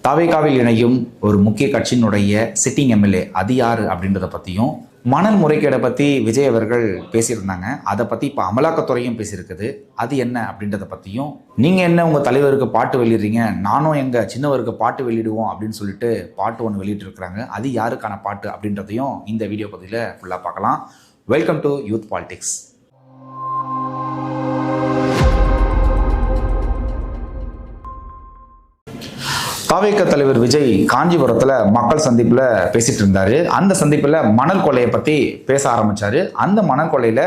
தவேகாவில் இணையும் ஒரு முக்கிய கட்சியினுடைய சிட்டிங் எம்எல்ஏ அது யாரு அப்படின்றத பற்றியும், மணல் முறைகேடை பற்றி விஜய் அவர்கள் பேசியிருந்தாங்க. அதை பற்றி இப்போ அமலாக்கத்துறையும் பேசியிருக்குது. அது என்ன அப்படின்றத பற்றியும், நீங்கள் என்ன உங்கள் தலைவருக்கு பாட்டு வெளியிடுறீங்க, நானும் எங்கள் சின்னவருக்கு பாட்டு வெளியிடுவோம் அப்படின்னு சொல்லிட்டு பாட்டு ஒன்று வெளியிட்டிருக்கிறாங்க. அது யாருக்கான பாட்டு அப்படின்றதையும் இந்த வீடியோ பதிவில் ஃபுல்லாக பார்க்கலாம். Welcome to youth politics. TVK தலைவர் விஜய் காஞ்சிபுரத்தில் மக்கள் சந்திப்பில் பேசிட்டு இருந்தாரு. அந்த சந்திப்பில் மணல் கொள்ளையை பற்றி பேச ஆரம்பிச்சாரு. அந்த மணல் கொள்ளையில்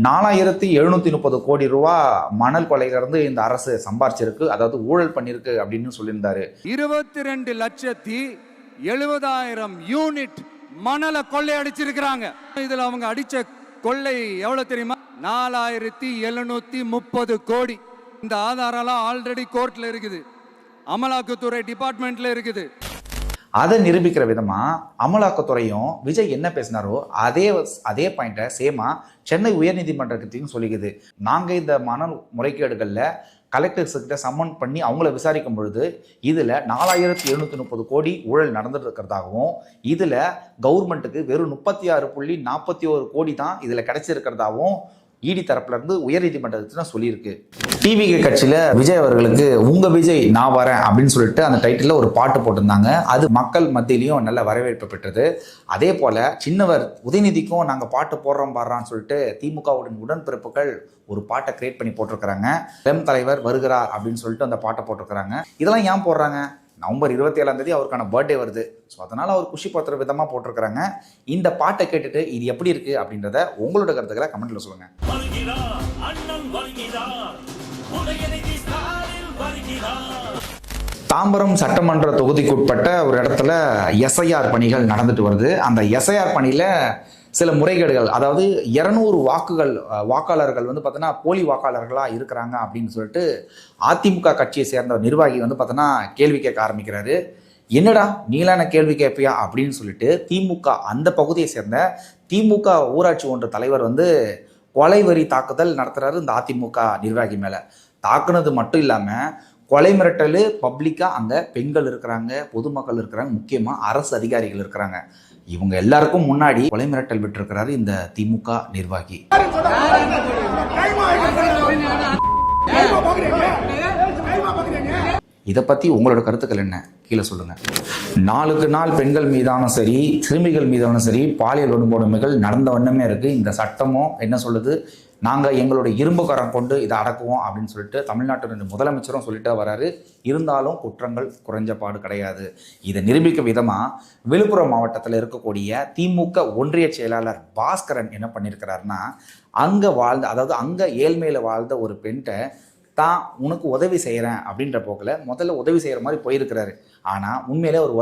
4730 கோடி ரூபா மணல் கொள்ளையிலிருந்து இந்த அரசு சம்பாரிச்சிருக்கு, அதாவது ஊழல் பண்ணியிருக்கு அப்படின்னு சொல்லியிருந்தாரு. 22,70,000 யூனிட் மணலை கொள்ளை அடிச்சிருக்கிறாங்க. இதுல அவங்க அடிச்ச கொள்ளை எவ்வளவு தெரியுமா? 4730 கோடி. இந்த ஆதாரம் ஆல்ரெடி கோர்ட்ல இருக்குது, அமலாக்கத்துறை டிபார்ட்மெண்ட்ல இருக்குது. அதை நிரூபிக்கிற விதமா அமலாக்கத்துறையும் விஜய் என்ன பேசினாரோ அதே பாயிண்ட்டை சேமா சென்னை உயர்நீதிமன்றத்தையும் சொல்லிக்குது. நாங்கள் இந்த மணல் முறைகேடுகளில் கலெக்டர்ஸ்கிட்ட சம்மன் பண்ணி அவங்கள விசாரிக்கும் பொழுது இதில் 4730 கோடி ஊழல் நடந்துட்டு இருக்கிறதாகவும், இதில் கவர்மெண்ட்டுக்கு வெறும் 36.41 கோடி தான் இதில் கிடைச்சிருக்கிறதாகவும் இடி தரப்புல இருந்து உயர்நீதிமன்றத்துல சொல்லியிருக்கு. டிவிகே கட்சியில விஜய் அவர்களுக்கு உங்க விஜய் நான் வரேன் அப்படின்னு சொல்லிட்டு அந்த டைட்டில் ஒரு பாட்டு போட்டிருந்தாங்க. அது மக்கள் மத்தியிலையும் நல்ல வரவேற்பு பெற்றது. அதே போல சின்னவர் உதயநிதிக்கும் நாங்க பாட்டு போடுறோம் பாடுறான்னு சொல்லிட்டு திமுகவுடன் உடன்பிறப்புகள் ஒரு பாட்டை கிரியேட் பண்ணி போட்டிருக்கிறாங்க. தலைவர் வருகிறார் அப்படின்னு சொல்லிட்டு அந்த பாட்டை போட்டிருக்கிறாங்க. இதெல்லாம் ஏன் போடுறாங்க? நவம்பர் 27 அவருக்கான பர்த்டே வருது. ஸோ அதனால் அவர் குஷி பத்திர விதமாக போட்டிருக்கிறாங்க. இந்த பாட்டை கேட்டுட்டு இது எப்படி இருக்குது அப்படின்றத உங்களோட கருத்துக்களை கமெண்ட்டில் சொல்லுங்கள். தாம்பரம் சட்டமன்ற தொகுதிக்குட்பட்ட ஒரு இடத்துல எஸ்ஐஆர் பணிகள் நடந்துட்டு வருது. அந்த எஸ்ஐஆர் பணியில் சில முறைகேடுகள், அதாவது 200 வாக்காளர்கள் பார்த்தோன்னா போலி வாக்காளர்களாக இருக்கிறாங்க அப்படின்னு சொல்லிட்டு அதிமுக கட்சியை சேர்ந்த நிர்வாகி பார்த்தோன்னா கேள்வி கேட்க ஆரம்பிக்கிறாரு. என்னடா நீலான கேள்வி கேட்பியா அப்படின்னு சொல்லிட்டு திமுக அந்த பகுதியை சேர்ந்த திமுக ஊராட்சி ஒன்ற தலைவர் கொலை வரி தாக்குதல் நடத்துறாரு இந்த அதிமுக நிர்வாகி மேலே. தாக்குனது மட்டும் இல்லாமல் கொலை மிரட்டல் பப்ளிக்காக அங்கே பெண்கள் இருக்கிறாங்க, பொதுமக்கள் இருக்கிறாங்க, முக்கியமாக அரசு அதிகாரிகள் இருக்கிறாங்க. இவங்க எல்லாருக்கும் முன்னாடி கொலை மிரட்டல் விட்டுருக்கிறாரு இந்த திமுக நிர்வாகி. இதை பற்றி உங்களோட கருத்துக்கள் என்ன? கீழே சொல்லுங்க. நாளுக்கு நாள் பெண்கள் மீதானும் சரி, சிறுமிகள் மீதானும் சரி பாலியல் வன்கொடுமைகள் நடந்த வண்ணமே இருக்குது. இந்த சட்டமும் என்ன சொல்லுது, நாங்கள் எங்களுடைய இரும்பு கரம் கொண்டு இதை அடக்குவோம் அப்படின்னு சொல்லிட்டு தமிழ்நாட்டு முதலமைச்சரும் சொல்லிட்டு வராரு. இருந்தாலும் குற்றங்கள் குறைஞ்ச பாடு கிடையாது. இதை நிரூபிக்க விதமாக விழுப்புரம் மாவட்டத்தில் இருக்கக்கூடிய திமுக ஒன்றிய செயலாளர் பாஸ்கரன் என்ன பண்ணியிருக்கிறாருன்னா, அங்கே அங்கே ஏழ்மையில் வாழ்ந்த ஒரு பெண்கிட்ட தான் உனக்கு உதவி செய்கிறேன் அப்படின்ற போக்கில் முதல்ல உதவி செய்கிற மாதிரி போயிருக்கிறாரு. ஆனால் உண்மையிலே ஒரு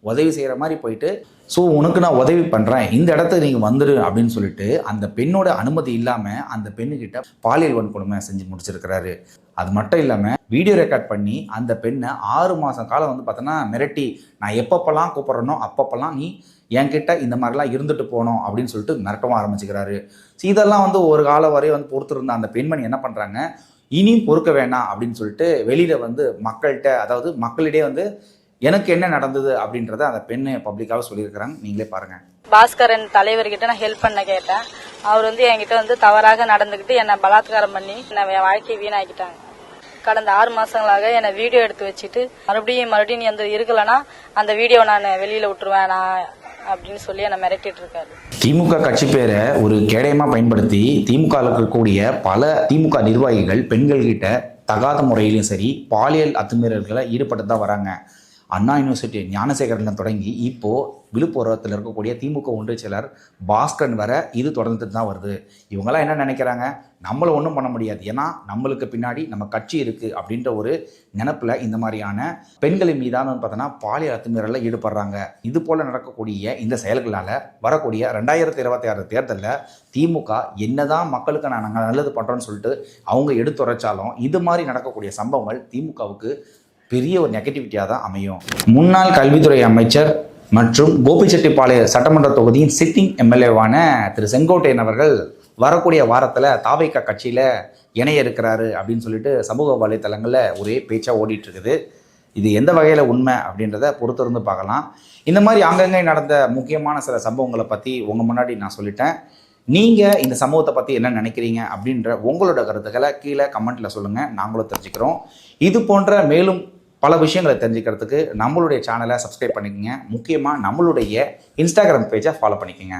உதவி செய்கிற மாதிரி போயிட்டு, ஸோ உனக்கு நான் உதவி பண்ணுறேன், இந்த இடத்துக்கு நீங்கள் வந்துடு அப்படின்னு சொல்லிட்டு அந்த பெண்ணோட அனுமதி இல்லாமல் அந்த பெண்ணுக்கிட்ட பாலியல் வன்கொடுமை செஞ்சு முடிச்சிருக்கிறாரு. அது மட்டும் இல்லாமல் வீடியோ ரெக்கார்ட் பண்ணி அந்த பெண்ணை 6 மாதம் காலம் பார்த்தோன்னா மிரட்டி, நான் எப்பப்பெல்லாம் கூப்பிட்றனோ அப்பப்பெல்லாம் நீ என்கிட்ட இந்த மாதிரிலாம் இருந்துட்டு போகணும் அப்படின்னு சொல்லிட்டு மிரட்டவும் ஆரம்பிச்சுக்கிறாரு. ஸோ இதெல்லாம் ஒரு காலம் வரை பொறுத்திருந்த அந்த பெண்மணி என்ன பண்ணுறாங்க, இனியும் பொறுக்க வேணாம் அப்படின்னு சொல்லிட்டு வெளியில மக்கள்கிட்ட, அதாவது மக்களிடையே எனக்கு என்ன நடந்தது அப்படின்றத அந்த பெண்ணு பப்ளிக்காக சொல்லியிருக்கிறாங்க. நீங்களே பாருங்க. பாஸ்கரன் தலைவர்கிட்ட நான் ஹெல்ப் பண்ண கேட்டேன். அவர் என்கிட்ட தவறாக நடந்துக்கிட்டு என்னை பலாத்காரம் பண்ணி என் வாழ்க்கையை வீணாக்கிட்டாங்க. கடந்த 6 மாசங்களாக என்னை வீடியோ எடுத்து வச்சுட்டு மறுபடியும் நீ இருக்கலன்னா அந்த வீடியோ நான் வெளியில விட்டுருவேன் அப்படின்னு சொல்லி என்னை மிரட்டிட்டு இருக்காரு. திமுக கட்சி பேரை ஒரு கேடயமாக பயன்படுத்தி திமுக இருக்கக்கூடிய பல திமுக நிர்வாகிகள் பெண்கள் கிட்ட தகாத முறையிலும் சரி பாலியல் அத்துமீறல்களை ஈடுபட்டு தான் வராங்க. அண்ணா யூனிவர்சிட்டி ஞானசேகரன் தொடங்கி இப்போ விழுப்புரத்தில் இருக்கக்கூடிய திமுக ஒன்றிய செயலர் பாஸ்கரன் வர இது தொடர்ந்துட்டு தான் வருது. இவங்கெல்லாம் என்ன நினைக்கிறாங்க, நம்மளை ஒன்றும் பண்ண முடியாது, ஏன்னா நம்மளுக்கு பின்னாடி நம்ம கட்சி இருக்குது அப்படின்ற ஒரு நினப்பில் இந்த மாதிரியான பெண்களின் மீதான பார்த்தோன்னா பாலியல் அத்துமீறலில் ஈடுபடுறாங்க. இது போல் நடக்கக்கூடிய இந்த செயல்களால் வரக்கூடிய 2026 தேர்தலில் திமுக என்னதான் மக்களுக்கு நாங்கள் நல்லது பண்ணுறோன்னு சொல்லிட்டு அவங்க எடுத்துரைச்சாலும் இது மாதிரி நடக்கக்கூடிய சம்பவங்கள் திமுகவுக்கு பெரிய ஒரு நெகட்டிவிட்டியாக தான் அமையும். முன்னாள் கல்வித்துறை அமைச்சர் மற்றும் கோபிச்செட்டிப்பாளையம் சட்டமன்ற தொகுதியின் சிட்டிங் எம்எல்ஏவான திரு செங்கோட்டையன் அவர்கள் வரக்கூடிய வாரத்தில் தாவேகா கட்சியில் இணைய இருக்கிறாரு அப்படின்னு சொல்லிட்டு சமூக வலைத்தளங்களில் ஒரே பேச்சாக ஓடிட்டு இருக்குது. இது எந்த வகையில் உண்மை அப்படின்றத பொறுத்திருந்து பார்க்கலாம். இந்த மாதிரி அங்கங்கே நடந்த முக்கியமான சில சம்பவங்களை பற்றி உங்கள் முன்னாடி நான் சொல்லிட்டேன். நீங்கள் இந்த சம்பவத்தை பற்றி என்ன நினைக்கிறீங்க அப்படின்ற உங்களோட கருத்துக்களை கீழே கமெண்ட்டில் சொல்லுங்கள், நாங்களும் தெரிஞ்சுக்கிறோம். இது போன்ற மேலும் பல விஷயங்களை தெரிஞ்சுக்கிறதுக்கு நம்மளுடைய சேனலை சப்ஸ்கிரைப் பண்ணிக்கோங்க. முக்கியமாக நம்மளுடைய இன்ஸ்டாகிராம் பேஜை ஃபாலோ பண்ணிக்கோங்க.